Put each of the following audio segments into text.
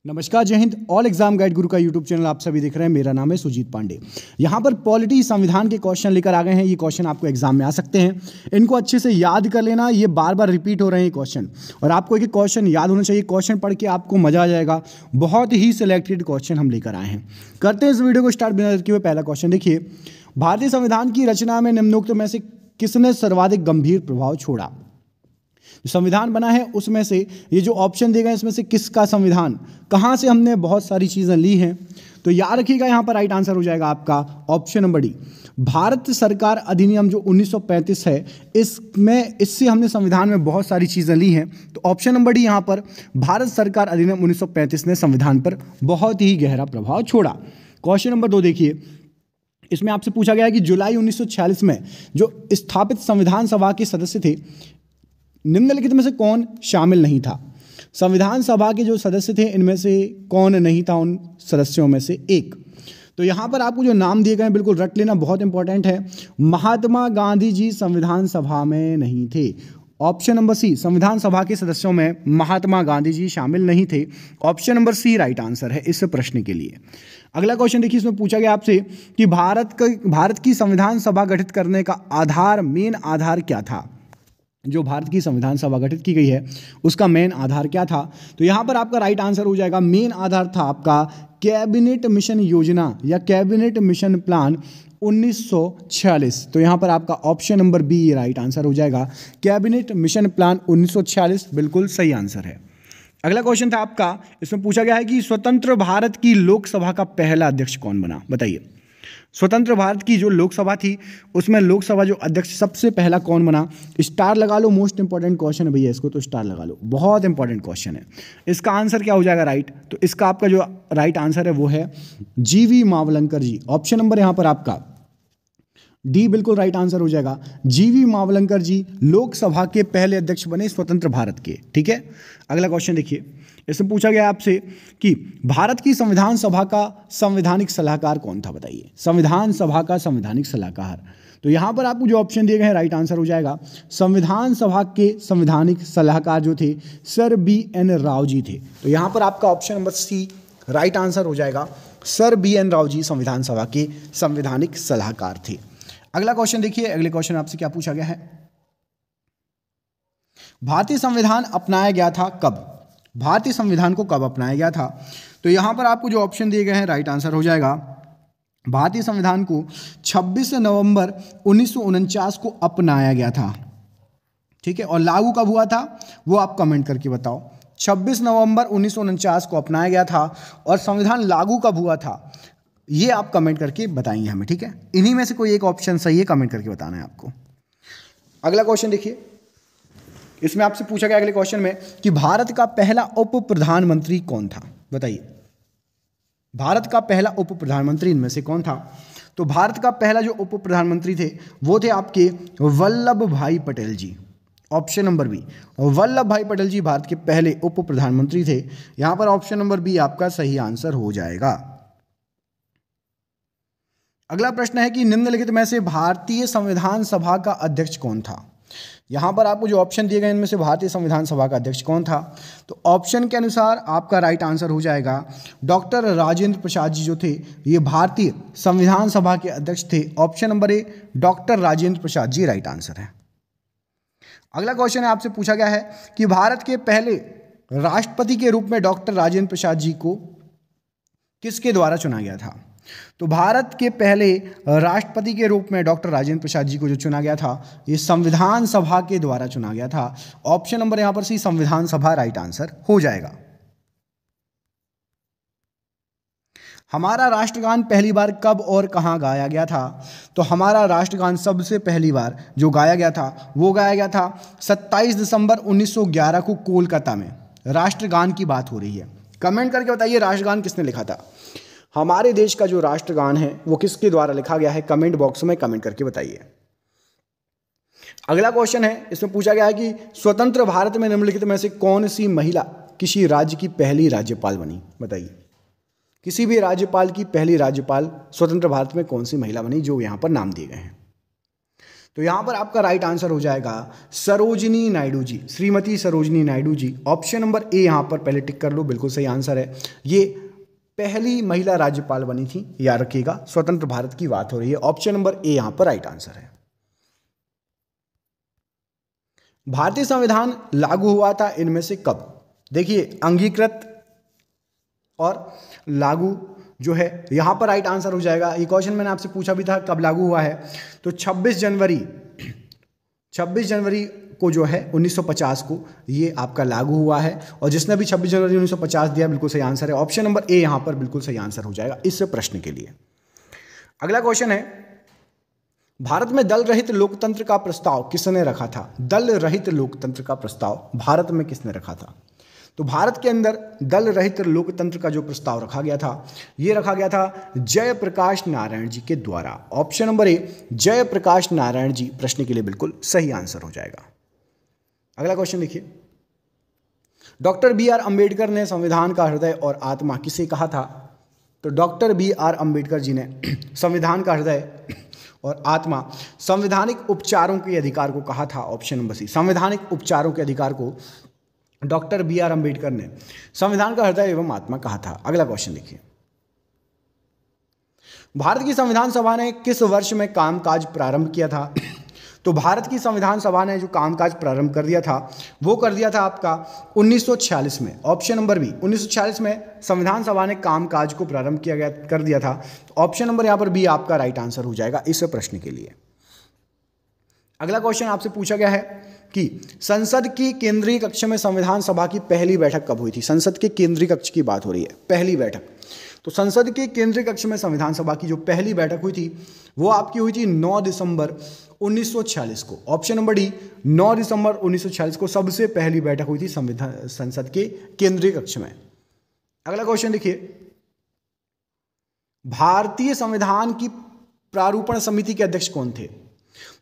नमस्कार, जय Hind. All exam guide गुरु का यूट्यूब चैनल आप सभी देख रहे हैं। मेरा नाम है सुजीत पांडे। यहाँ पर पॉलिटी संविधान के क्वेश्चन लेकर आ गए हैं। ये क्वेश्चन आपको एग्जाम में आ सकते हैं, इनको अच्छे से याद कर लेना। ये बार बार रिपीट हो रहे हैं क्वेश्चन, और आपको एक क्वेश्चन याद होना चाहिए। क्वेश्चन पढ़ के आपको मजा आ जाएगा। बहुत ही सिलेक्टेड क्वेश्चन हम लेकर आए हैं। करते हैं इस वीडियो को स्टार्ट बिना देर किए हुए। पहला क्वेश्चन देखिए, भारतीय संविधान की रचना में निम्नोक्त में से किसने सर्वाधिक गंभीर प्रभाव छोड़ा? जो संविधान बना है उसमें से ये जो ऑप्शन दिए गए इसमें से किसका संविधान, कहाँ से हमने बहुत सारी चीज़ें ली हैं, तो याद रखिएगा यहाँ पर राइट आंसर हो जाएगा आपका ऑप्शन नंबर डी, भारत सरकार अधिनियम जो 1935 है। इससे हमने संविधान में बहुत सारी चीज़ें ली हैं। तो ऑप्शन नंबर डी यहाँ पर भारत सरकार अधिनियम 1935 ने संविधान पर बहुत ही गहरा प्रभाव छोड़ा। क्वेश्चन नंबर 2 देखिए, इसमें आपसे पूछा गया है कि जुलाई 1946 में जो स्थापित संविधान सभा के सदस्य थे, निम्नलिखित में से कौन शामिल नहीं था? संविधान सभा के जो सदस्य थे इनमें से कौन नहीं था उन सदस्यों में से एक? तो यहाँ पर आपको जो नाम दिए गए हैं बिल्कुल रट लेना, बहुत इंपॉर्टेंट है। महात्मा गांधी जी संविधान सभा में नहीं थे। ऑप्शन नंबर सी, संविधान सभा के सदस्यों में महात्मा गांधी जी शामिल नहीं थे। Option number C right answer है इस प्रश्न के लिए। अगला क्वेश्चन देखिए, इसमें पूछा गया आपसे कि भारत की संविधान सभा गठित करने का आधार, मेन आधार क्या था? जो भारत की संविधान सभा गठित की गई है उसका मेन आधार क्या था? तो यहाँ पर आपका राइट आंसर हो जाएगा, मेन आधार था आपका कैबिनेट मिशन योजना या कैबिनेट मिशन प्लान 1946। तो यहाँ पर आपका option number B right answer हो जाएगा, कैबिनेट मिशन प्लान 1946 बिल्कुल सही आंसर है। अगला क्वेश्चन था आपका, इसमें पूछा गया है कि स्वतंत्र भारत की लोकसभा का पहला अध्यक्ष कौन बना? बताइए। स्वतंत्र भारत की जो लोकसभा थी उसमें लोकसभा जो अध्यक्ष सबसे पहला कौन बना? स्टार लगा लो, मोस्ट इंपॉर्टेंट क्वेश्चन है भैया, इसको तो स्टार लगा लो, बहुत इंपॉर्टेंट क्वेश्चन है। इसका आंसर क्या हो जाएगा राइट? तो इसका आपका जो राइट आंसर है वो है जीवी मावलंकर जी। ऑप्शन नंबर यहाँ पर आपका डी बिल्कुल राइट आंसर हो जाएगा। जीवी मावलंकर जी लोकसभा के पहले अध्यक्ष बने स्वतंत्र भारत के। ठीक है, अगला क्वेश्चन देखिए, इसमें पूछा गया आपसे कि भारत की संविधान सभा का संवैधानिक सलाहकार कौन था? बताइए। संविधान सभा का संवैधानिक सलाहकार, तो यहां पर आपको जो ऑप्शन दिए गए हैं राइट आंसर हो जाएगा, संविधान सभा के संवैधानिक सलाहकार जो थे सर BN राव जी थे। तो यहां पर आपका option number C right answer हो जाएगा, सर BN राव जी संविधान सभा के संवैधानिक सलाहकार थे। अगला क्वेश्चन देखिए, अगले क्वेश्चन आपसे क्या पूछा गया है, भारतीय संविधान अपनाया गया था कब? भारतीय संविधान को कब अपनाया गया था? तो यहां पर आपको जो ऑप्शन दिए गए हैं राइट आंसर हो जाएगा, भारतीय संविधान को 26 नवंबर 1949 को अपनाया गया था। ठीक है, और लागू कब हुआ था वो आप कमेंट करके बताओ। 26 नवंबर 1949 को अपनाया गया था, और संविधान लागू कब हुआ था ये आप कमेंट करके बताएंगे हमें। ठीक है, इन्हीं में से कोई एक ऑप्शन सही है, कमेंट करके बताना है आपको। अगला क्वेश्चन देखिए, इसमें आपसे पूछा गया अगले क्वेश्चन में कि भारत का पहला उप प्रधानमंत्री कौन था? बताइए। भारत का पहला उप प्रधानमंत्री इनमें से कौन था? तो भारत का पहला जो उप प्रधानमंत्री थे वो थे आपके वल्लभ भाई पटेल जी। ऑप्शन नंबर बी, वल्लभ भाई पटेल जी भारत के पहले उप प्रधानमंत्री थे। यहां पर ऑप्शन नंबर बी आपका सही आंसर हो जाएगा। अगला प्रश्न है कि निम्नलिखित में से भारतीय संविधान सभा का अध्यक्ष कौन था? यहां पर आपको जो ऑप्शन दिए गए इनमें से भारतीय संविधान सभा का अध्यक्ष कौन था? तो ऑप्शन के अनुसार आपका राइट आंसर हो जाएगा डॉक्टर राजेंद्र प्रसाद जी जो थे ये भारतीय संविधान सभा के अध्यक्ष थे। Option number A doctor Rajendra Prasad ji right answer है। अगला क्वेश्चन है, आपसे पूछा गया है कि भारत के पहले राष्ट्रपति के रूप में डॉक्टर राजेंद्र प्रसाद जी को किसके द्वारा चुना गया था? तो भारत के पहले राष्ट्रपति के रूप में डॉक्टर राजेंद्र प्रसाद जी को जो चुना गया था ये संविधान सभा के द्वारा चुना गया था। ऑप्शन नंबर यहां पर सी संविधान सभा राइट आंसर हो जाएगा। हमारा राष्ट्रगान पहली बार कब और कहां गाया गया था? तो हमारा राष्ट्रगान सबसे पहली बार जो गाया गया था वो गाया गया था 27 दिसंबर 1911 को कोलकाता में। राष्ट्रगान की बात हो रही है, कमेंट करके बताइए राष्ट्रगान किसने लिखा था? हमारे देश का जो राष्ट्रगान है वो किसके द्वारा लिखा गया है? कमेंट बॉक्स में कमेंट करके बताइए। अगला क्वेश्चन है, इसमें पूछा गया है कि स्वतंत्र भारत में निम्नलिखित में से कौन सी महिला किसी राज्य की पहली राज्यपाल बनी? बताइए। किसी भी राज्यपाल की पहली राज्यपाल स्वतंत्र भारत में कौन सी महिला बनी जो यहां पर नाम दिए गए हैं? तो यहां पर आपका राइट आंसर हो जाएगा Sarojini Naidu ji, Shrimati Sarojini Naidu ji. Option number A यहां पर पहले टिक कर लो, बिल्कुल सही आंसर है। ये पहली महिला राज्यपाल बनी थी, याद रखिएगा, स्वतंत्र भारत की बात हो रही है। ऑप्शन नंबर ए यहां पर राइट आंसर है। भारतीय संविधान लागू हुआ था इनमें से कब? देखिए, अंगीकृत और लागू जो है यहां पर राइट आंसर हो जाएगा। ये क्वेश्चन मैंने आपसे पूछा भी था कब लागू हुआ है, तो 26 जनवरी को जो है 1950 को ये आपका लागू हुआ है। और जिसने भी 26 जनवरी 1950 दिया बिल्कुल सही आंसर है। ऑप्शन नंबर ए यहां पर बिल्कुल सही आंसर हो जाएगा इस प्रश्न के लिए। अगला क्वेश्चन है, भारत में दल रहित लोकतंत्र का प्रस्ताव किसने रखा था? दल रहित लोकतंत्र का प्रस्ताव भारत में किसने रखा था? तो भारत के अंदर दल रहित लोकतंत्र का जो प्रस्ताव रखा गया था, यह रखा गया था जयप्रकाश नारायण जी के द्वारा। Option number A Jayaprakash Narayan ji प्रश्न के लिए बिल्कुल सही आंसर हो जाएगा। अगला क्वेश्चन देखिए, डॉक्टर बी आर अंबेडकर ने संविधान का हृदय और आत्मा किसे कहा था? तो डॉक्टर बी आर अंबेडकर जी ने संविधान का हृदय और आत्मा संवैधानिक उपचारों के अधिकार को कहा था। ऑप्शन नंबर सी, संवैधानिक उपचारों के अधिकार को डॉक्टर बी आर अंबेडकर ने संविधान का हृदय एवं आत्मा कहा था। अगला क्वेश्चन देखिए, भारत की संविधान सभा ने किस वर्ष में कामकाज प्रारंभ किया था? तो भारत की संविधान सभा ने जो कामकाज प्रारंभ कर दिया था वो कर दिया था आपका 1946 में। ऑप्शन नंबर बी, 1946 में संविधान सभा ने कामकाज को प्रारंभ कर दिया था। ऑप्शन नंबर यहां पर बी आपका राइट आंसर हो जाएगा इस प्रश्न के लिए। अगला क्वेश्चन आपसे पूछा गया है कि संसद की केंद्रीय कक्ष में संविधान सभा की पहली बैठक कब हुई थी? संसद के केंद्रीय कक्ष की बात हो रही है, पहली बैठक। तो संसद के केंद्रीय कक्ष में संविधान सभा की जो पहली बैठक हुई थी वो आपकी हुई थी 9 दिसंबर 1946 को। ऑप्शन नंबर डी, 9 दिसंबर 1946 को सबसे पहली बैठक हुई थी संसद के केंद्रीय कक्ष में। अगला क्वेश्चन देखिए, भारतीय संविधान की प्रारूपण समिति के अध्यक्ष कौन थे?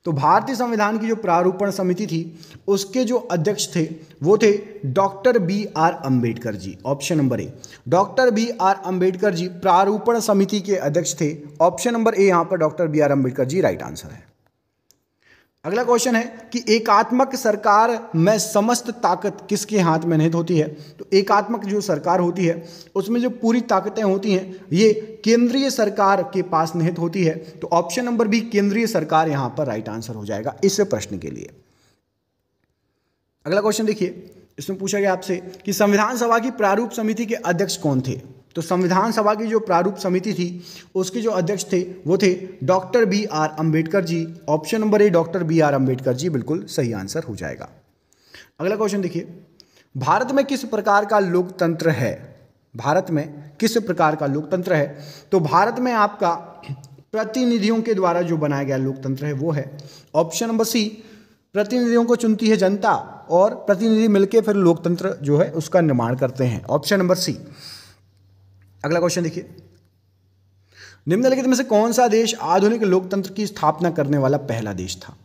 तो भारतीय संविधान की जो प्रारूपण समिति थी उसके जो अध्यक्ष थे वो थे doctor B R Ambedkar ji. Option number A, doctor B R Ambedkar ji प्रारूपण समिति के अध्यक्ष थे। ऑप्शन नंबर ए यहां पर doctor B R Ambedkar ji right answer है। अगला क्वेश्चन है कि एकात्मक सरकार में समस्त ताकत किसके हाथ में निहित होती है? तो एकात्मक जो सरकार होती है उसमें जो पूरी ताकतें होती हैं ये केंद्रीय सरकार के पास निहित होती है। तो ऑप्शन नंबर बी केंद्रीय सरकार यहां पर राइट आंसर हो जाएगा इस प्रश्न के लिए। अगला क्वेश्चन देखिए, इसमें पूछा गया आपसे कि संविधान सभा की प्रारूप समिति के अध्यक्ष कौन थे? तो संविधान सभा की जो प्रारूप समिति थी उसके जो अध्यक्ष थे वो थे doctor B R Ambedkar ji. Option number A doctor B R Ambedkar ji बिल्कुल सही आंसर हो जाएगा। अगला क्वेश्चन देखिए, भारत में किस प्रकार का लोकतंत्र है? भारत में किस प्रकार का लोकतंत्र है? तो भारत में आपका प्रतिनिधियों के द्वारा जो बनाया गया लोकतंत्र है वो है। ऑप्शन नंबर सी, प्रतिनिधियों को चुनती है जनता और प्रतिनिधि मिलकर फिर लोकतंत्र जो है उसका निर्माण करते हैं। Option number C. अगला क्वेश्चन देखिए, निम्नलिखित में से कौन सा देश आधुनिक लोकतंत्र की स्थापना करने वाला पहला देश था?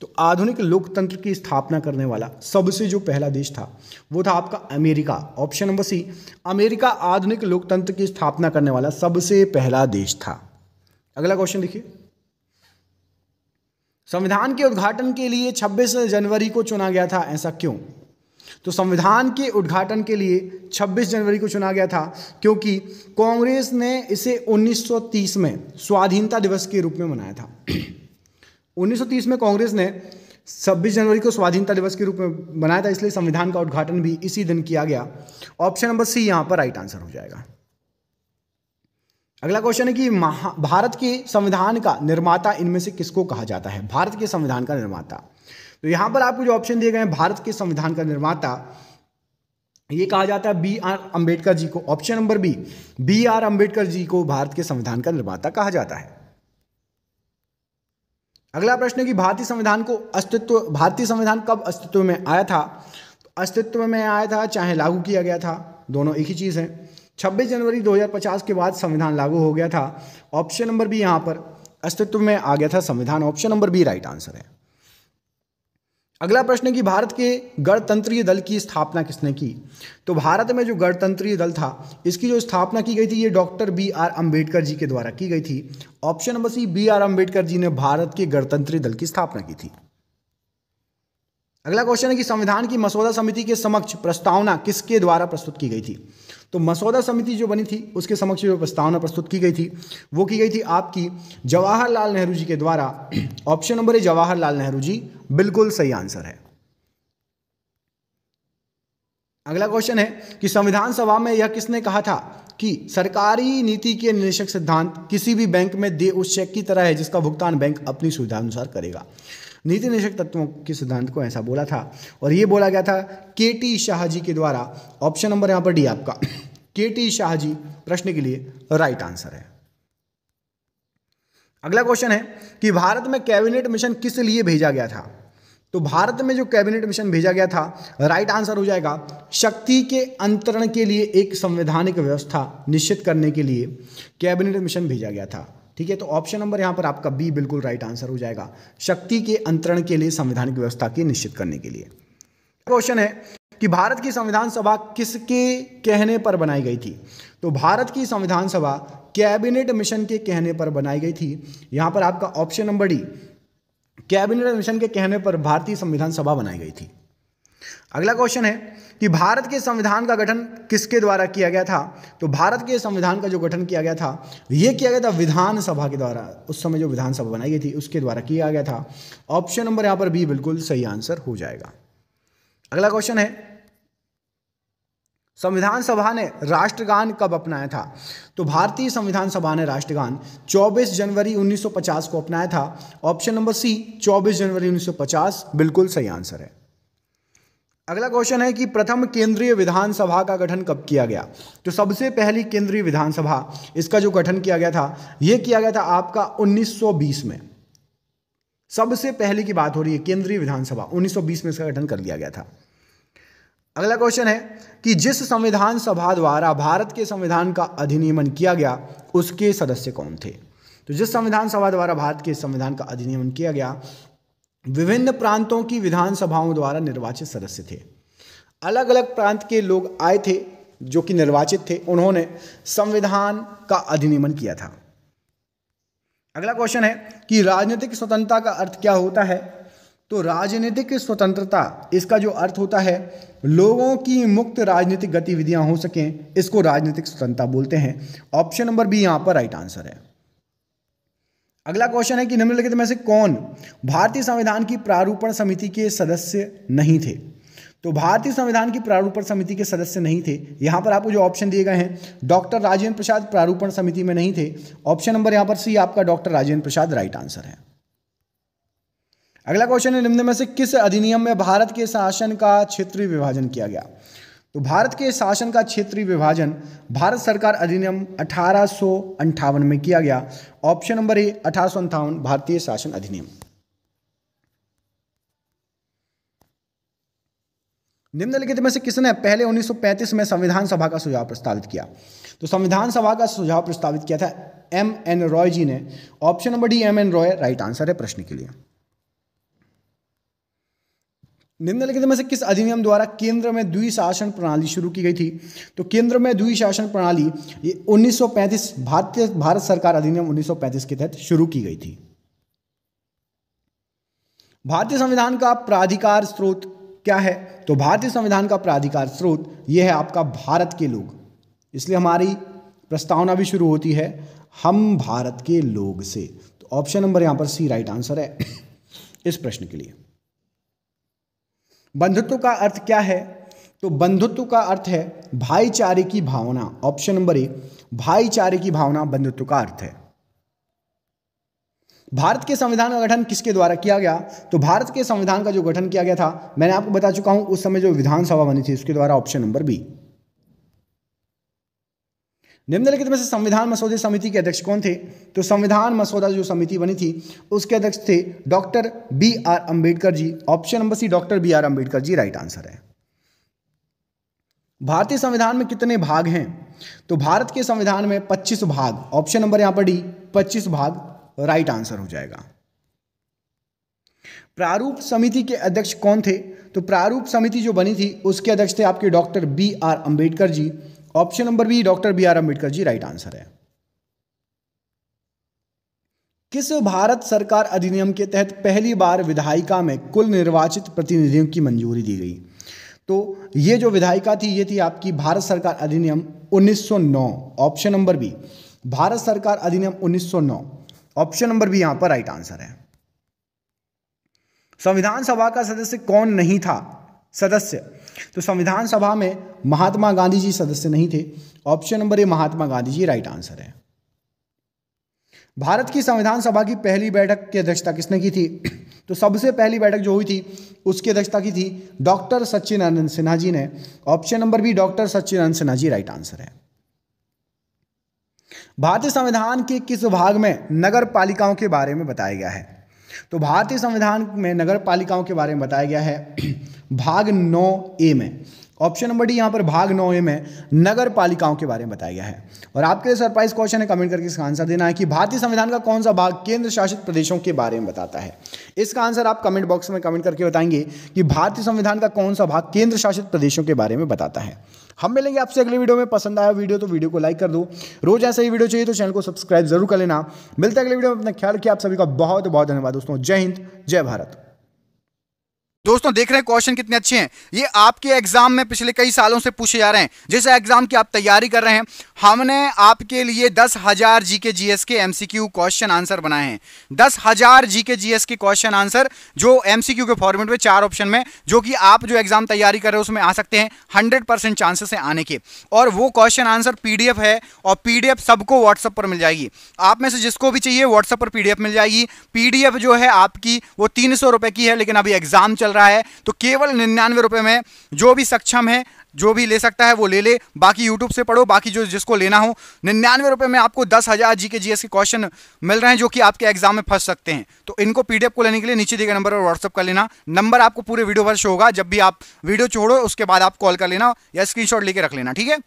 तो आधुनिक लोकतंत्र की स्थापना करने वाला सबसे जो पहला देश था वो था आपका America. Option number C, America आधुनिक लोकतंत्र की स्थापना करने वाला सबसे पहला देश था। अगला क्वेश्चन देखिए, संविधान के उद्घाटन के लिए 26 जनवरी को चुना गया था, ऐसा क्यों? तो संविधान के उद्घाटन के लिए 26 जनवरी को चुना गया था क्योंकि कांग्रेस ने इसे 1930 में स्वाधीनता दिवस के रूप में मनाया था। 1930 में कांग्रेस ने 26 जनवरी को स्वाधीनता दिवस के रूप में बनाया था, इसलिए संविधान का उद्घाटन भी इसी दिन किया गया। ऑप्शन नंबर सी यहां पर राइट आंसर हो जाएगा। अगला क्वेश्चन है कि भारत के संविधान का निर्माता इनमें से किसको कहा जाता है? भारत के संविधान का निर्माता, तो यहां पर आपको जो ऑप्शन दिए गए हैं भारत के संविधान का निर्माता ये कहा जाता है बी आर अंबेडकर जी को। Option number B, B R Ambedkar ji को भारत के संविधान का निर्माता कहा जाता है। अगला प्रश्न है कि भारतीय संविधान कब अस्तित्व में आया था? तो अस्तित्व में आया था चाहे लागू किया गया था, दोनों एक ही चीज है। 26 जनवरी 2050 के बाद संविधान लागू हो गया था। ऑप्शन नंबर बी यहां पर अस्तित्व में आ गया था संविधान। Option number B right answer है। अगला प्रश्न है कि भारत के गणतंत्रीय दल की स्थापना किसने की? तो भारत में जो गणतंत्रीय दल था इसकी जो स्थापना की गई थी ये doctor B R Ambedkar ji के द्वारा की गई थी। Option number C, B R Ambedkar ji ने भारत के गणतंत्रीय दल की स्थापना की थी। अगला क्वेश्चन है कि संविधान की मसौदा समिति के समक्ष प्रस्तावना किसके द्वारा प्रस्तुत की गई थी? तो मसौदा समिति जो बनी थी उसके समक्ष जो प्रस्तावना प्रस्तुत की गई थी वो की गई थी आपकी जवाहरलाल नेहरू जी के द्वारा। Option number A, Jawaharlal Nehru ji बिल्कुल सही आंसर है। अगला क्वेश्चन है कि संविधान सभा में यह किसने कहा था कि सरकारी नीति के निवेशक सिद्धांत किसी भी बैंक में दे उस चेक की तरह है जिसका भुगतान बैंक अपनी सुविधा अनुसार करेगा। नीति निवेशक तत्वों के सिद्धांत को ऐसा बोला था और ये बोला गया था के.टी. शाह जी के द्वारा। ऑप्शन नंबर यहां पर डी आपका के.टी. शाह जी प्रश्न के लिए राइट आंसर है। अगला क्वेश्चन है कि भारत में कैबिनेट मिशन किस लिए भेजा गया था? तो भारत में जो कैबिनेट मिशन भेजा गया था राइट आंसर हो जाएगा शक्ति के अंतरण के लिए एक संवैधानिक व्यवस्था निश्चित करने के लिए कैबिनेट मिशन भेजा गया था। ठीक है, तो ऑप्शन नंबर यहां पर आपका बी बिल्कुल राइट आंसर हो जाएगा, शक्ति के अंतरण के लिए संवैधानिक व्यवस्था की निश्चित करने के लिए। क्वेश्चन है कि भारत की संविधान सभा किसके कहने पर बनाई गई थी? तो भारत की संविधान सभा कैबिनेट मिशन के कहने पर बनाई गई थी। यहां पर आपका option number D, cabinet mission के कहने पर भारतीय संविधान सभा बनाई गई थी। अगला क्वेश्चन है कि भारत के संविधान का गठन किसके द्वारा किया गया था? तो भारत के संविधान का जो गठन किया गया था यह किया गया था विधानसभा के द्वारा। उस समय जो विधानसभा बनाई गई थी उसके द्वारा किया गया था। ऑप्शन नंबर यहां पर बी बिल्कुल सही आंसर हो जाएगा। अगला क्वेश्चन है संविधान सभा ने राष्ट्रगान कब अपनाया था? तो भारतीय संविधान सभा ने राष्ट्रगान 24 जनवरी 1950 को अपनाया था। ऑप्शन नंबर सी, 24 जनवरी 1950 बिल्कुल सही आंसर है। अगला क्वेश्चन है कि प्रथम केंद्रीय विधानसभा का गठन कब किया गया? तो सबसे पहली केंद्रीय विधानसभा इसका जो गठन किया गया था यह किया गया था आपका 1920 में। सबसे पहले की बात हो रही है, केंद्रीय विधानसभा 1920 में इसका गठन कर लिया गया था। अगला क्वेश्चन है कि जिस संविधान सभा द्वारा भारत के संविधान का अधिनियमन किया गया उसके सदस्य कौन थे? तो जिस संविधान सभा द्वारा भारत के संविधान का अधिनियमन किया गया विभिन्न प्रांतों की विधानसभाओं द्वारा निर्वाचित सदस्य थे। अलग अलग प्रांत के लोग आए थे जो कि निर्वाचित थे, उन्होंने संविधान का अधिनियमन किया था। अगला क्वेश्चन है कि राजनीतिक स्वतंत्रता का अर्थ क्या होता है? तो राजनीतिक स्वतंत्रता इसका जो अर्थ होता है लोगों की मुक्त राजनीतिक गतिविधियां हो सकें, इसको राजनीतिक स्वतंत्रता बोलते हैं। ऑप्शन नंबर बी यहां पर राइट आंसर है। अगला क्वेश्चन है कि निम्नलिखित में से कौन भारतीय संविधान की प्रारूपण समिति के सदस्य नहीं थे? तो भारतीय संविधान की प्रारूपण समिति के सदस्य नहीं थे। यहां पर आपको जो ऑप्शन दिए गए हैं डॉक्टर राजेंद्र प्रसाद प्रारूपण समिति में नहीं थे। ऑप्शन नंबर यहां पर सी आपका डॉक्टर राजेंद्र प्रसाद राइट आंसर है। अगला क्वेश्चन है निम्न में से किस अधिनियम में भारत के शासन का क्षेत्रीय विभाजन किया गया? तो भारत के शासन का क्षेत्रीय विभाजन भारत सरकार अधिनियम 1858 में किया गया। ऑप्शन नंबर ए 1858 भारतीय शासन अधिनियम। निम्नलिखित में से किसने पहले 1935 में संविधान सभा का सुझाव प्रस्तावित किया? तो संविधान सभा का सुझाव प्रस्तावित किया था M.N. रॉय जी ने। Option number D M.N. Roy right answer है प्रश्न के लिए। निम्नलिखित में से किस अधिनियम द्वारा केंद्र में द्विशासन प्रणाली शुरू की गई थी? तो केंद्र में द्विशासन प्रणाली ये 1935 भारत सरकार अधिनियम 1935 के तहत शुरू की गई थी। भारतीय संविधान का प्राधिकार स्रोत क्या है? तो भारतीय संविधान का प्राधिकार स्रोत यह है आपका भारत के लोग। इसलिए हमारी प्रस्तावना भी शुरू होती है हम भारत के लोग से। तो ऑप्शन नंबर यहां पर सी राइट आंसर है इस प्रश्न के लिए। बंधुत्व का अर्थ क्या है? तो बंधुत्व का अर्थ है भाईचारे की भावना। ऑप्शन नंबर ए भाईचारे की भावना बंधुत्व का अर्थ है। भारत के संविधान का गठन किसके द्वारा किया गया? तो भारत के संविधान का जो गठन किया गया था मैंने आपको बता चुका हूं उस समय जो विधानसभा बनी थी उसके द्वारा। Option number B. निम्नलिखित में से संविधान मसौदे समिति के अध्यक्ष कौन थे? तो संविधान मसौदा जो समिति बनी थी उसके अध्यक्ष थे doctor B R Ambedkar ji. Option number C doctor B R Ambedkar ji right answer है। भारतीय संविधान में कितने भाग हैं? तो भारत के संविधान में 25 भाग। ऑप्शन नंबर यहां पर डी 25 भाग राइट आंसर हो जाएगा। प्रारूप समिति के अध्यक्ष कौन थे? तो प्रारूप समिति जो बनी थी उसके अध्यक्ष थे आपके doctor B R Ambedkar ji. Option number B doctor B R Ambedkar ji right answer है। किस भारत सरकार अधिनियम के तहत पहली बार विधायिका में कुल निर्वाचित प्रतिनिधियों की मंजूरी दी गई? तो ये जो विधायिका थी ये थी आपकी भारत सरकार अधिनियम 1909। ऑप्शन नंबर बी भारत सरकार अधिनियम 1909। ऑप्शन नंबर बी यहां पर राइट आंसर है। संविधान सभा का सदस्य कौन नहीं था? सदस्य, तो संविधान सभा में महात्मा गांधी जी सदस्य नहीं थे। Option number A Mahatma Gandhi ji right answer है। भारत की संविधान सभा की पहली बैठक की अध्यक्षता किसने की थी? तो सबसे पहली बैठक जो हुई थी उसकी अध्यक्षता की थी डॉक्टर सच्चिदानंद सिन्हा जी ने। ऑप्शन नंबर बी डॉक्टर सच्चिदानंद सिन्हा जी राइट आंसर है। भारतीय संविधान के किस भाग में नगर पालिकाओं के बारे में बताया गया है? तो भारतीय संविधान में नगर पालिकाओं के बारे में बताया गया है भाग 9A में। ऑप्शन नंबर डी, यहां पर भाग 9A में नगर पालिकाओं के बारे में बताया गया है। और आपके लिए सरप्राइज क्वेश्चन है, कमेंट करके इसका आंसर देना है कि भारतीय संविधान का कौन सा भाग केंद्र शासित प्रदेशों के बारे में बताता है। इसका आंसर आप कमेंट बॉक्स में कमेंट करके बताएंगे कि भारतीय संविधान का कौन सा भाग केंद्र शासित प्रदेशों के बारे में बताता है। हम मिलेंगे आपसे अगले वीडियो में। पसंद आया वीडियो तो वीडियो को लाइक कर दो। रोज ऐसा ही वीडियो चाहिए तो चैनल को सब्सक्राइब जरूर कर लेना। मिलते हैं अगले वीडियो में, अपना ख्याल रखिए। आप सभी का बहुत बहुत धन्यवाद दोस्तों। जय हिंद, जय भारत। दोस्तों देख रहे हैं क्वेश्चन कितने अच्छे हैं। ये आपके एग्जाम में पिछले कई सालों से पूछे जा रहे हैं। जैसे एग्जाम की आप तैयारी कर रहे हैं, हमने आपके लिए 10,000 जीके जीएस के एमसीक्यू क्वेश्चन आंसर बनाए हैं। 10,000 जीके जीएस के क्वेश्चन आंसर जो एमसीक्यू के फॉर्मेट में 4 ऑप्शन में, जो कि आप जो एग्जाम तैयारी कर रहे हो उसमें आ सकते हैं। 100% चांसेस हैं आने के। और वो क्वेश्चन आंसर पीडीएफ है और पीडीएफ सबको व्हाट्सएप पर मिल जाएगी। आप में से जिसको भी चाहिए व्हाट्सएप पर पीडीएफ मिल जाएगी। पीडीएफ जो है आपकी वो 300 रुपए की है, लेकिन अभी एग्जाम चल रहा है तो केवल 99 रुपए में जो भी सक्षम है, जो भी ले सकता है वो ले ले। बाकी यूट्यूब से पढ़ो, बाकी जो जिसको लेना हो 99 रुपए में आपको 10,000 जीके जीएस के क्वेश्चन मिल रहे हैं जो कि आपके एग्जाम में फंस सकते हैं। तो इनको पीडीएफ को लेने के लिए नीचे दिए गए नंबर पर व्हाट्सएप कर लेना। नंबर आपको पूरे वीडियो भर शो होगा। जब भी आप वीडियो छोड़ो उसके बाद आप कॉल कर लेना या स्क्रीनशॉट लेके रख लेना, ठीक है।